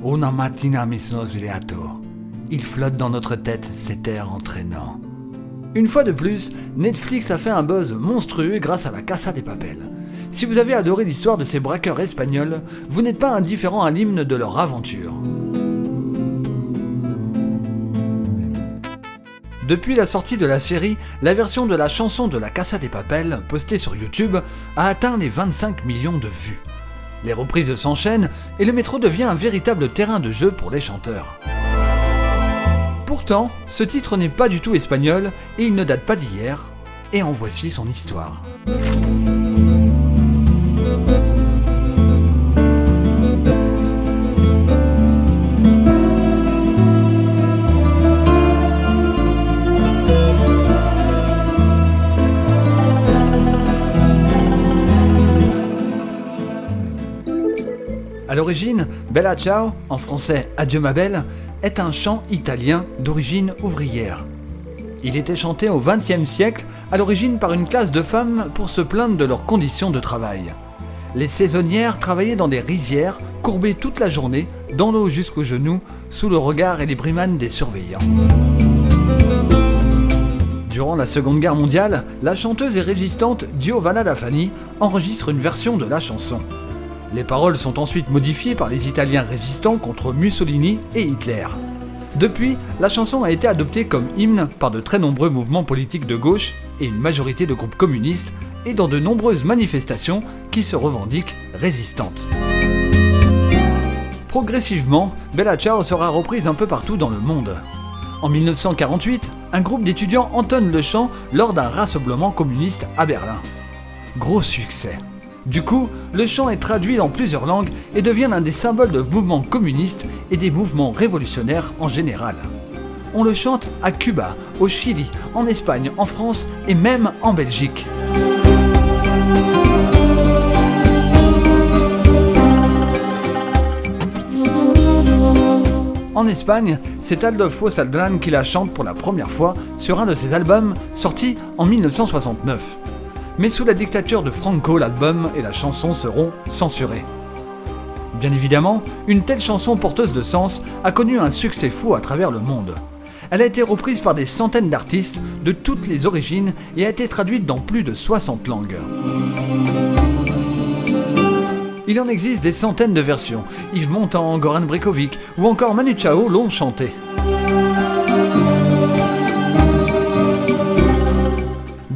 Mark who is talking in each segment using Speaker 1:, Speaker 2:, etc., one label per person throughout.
Speaker 1: Una mattina mi sono svegliato. Il flotte dans notre tête cet air entraînant. Une fois de plus, Netflix a fait un buzz monstrueux grâce à La Casa de Papel. Si vous avez adoré l'histoire de ces braqueurs espagnols, vous n'êtes pas indifférent à l'hymne de leur aventure. Depuis la sortie de la série, la version de la chanson de La Casa de Papel, postée sur YouTube, a atteint les 25 millions de vues. Les reprises s'enchaînent et le métro devient un véritable terrain de jeu pour les chanteurs. Pourtant, ce titre n'est pas du tout espagnol et il ne date pas d'hier, et en voici son histoire. A l'origine, Bella Ciao, en français Adieu ma belle, est un chant italien d'origine ouvrière. Il était chanté au XXe siècle, à l'origine par une classe de femmes pour se plaindre de leurs conditions de travail. Les saisonnières travaillaient dans des rizières, courbées toute la journée, dans l'eau jusqu'aux genoux, sous le regard et les brimades des surveillants. Durant la Seconde Guerre mondiale, la chanteuse et résistante Giovanna da Fani enregistre une version de la chanson. Les paroles sont ensuite modifiées par les Italiens résistants contre Mussolini et Hitler. Depuis, la chanson a été adoptée comme hymne par de très nombreux mouvements politiques de gauche et une majorité de groupes communistes et dans de nombreuses manifestations qui se revendiquent résistantes. Progressivement, Bella Ciao sera reprise un peu partout dans le monde. En 1948, un groupe d'étudiants entonne le chant lors d'un rassemblement communiste à Berlin. Gros succès. Du coup, le chant est traduit dans plusieurs langues et devient l'un des symboles de mouvements communistes et des mouvements révolutionnaires en général. On le chante à Cuba, au Chili, en Espagne, en France et même en Belgique. En Espagne, c'est Adolfo Saldán qui la chante pour la première fois sur un de ses albums sortis en 1969. Mais sous la dictature de Franco, l'album et la chanson seront censurés. Bien évidemment, une telle chanson porteuse de sens a connu un succès fou à travers le monde. Elle a été reprise par des centaines d'artistes de toutes les origines et a été traduite dans plus de 60 langues. Il en existe des centaines de versions. Yves Montand, Goran Bregovic ou encore Manu Chao l'ont chantée.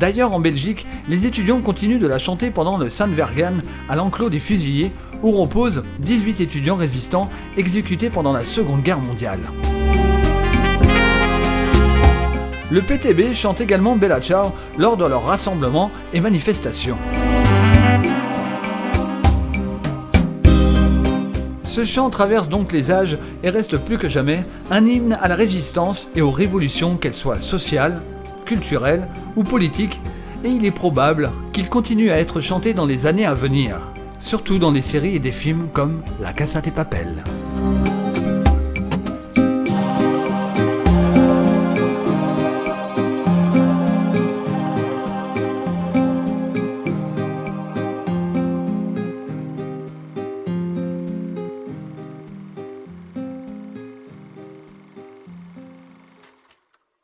Speaker 1: D'ailleurs, en Belgique, les étudiants continuent de la chanter pendant le Saint-Vergan à l'enclos des fusillés où reposent 18 étudiants résistants exécutés pendant la Seconde Guerre mondiale. Le PTB chante également Bella Ciao lors de leurs rassemblements et manifestations. Ce chant traverse donc les âges et reste plus que jamais un hymne à la résistance et aux révolutions, qu'elles soient sociales, culturelles ou politiques, et il est probable qu'il continue à être chanté dans les années à venir, surtout dans les séries et des films comme La Casa de Papel.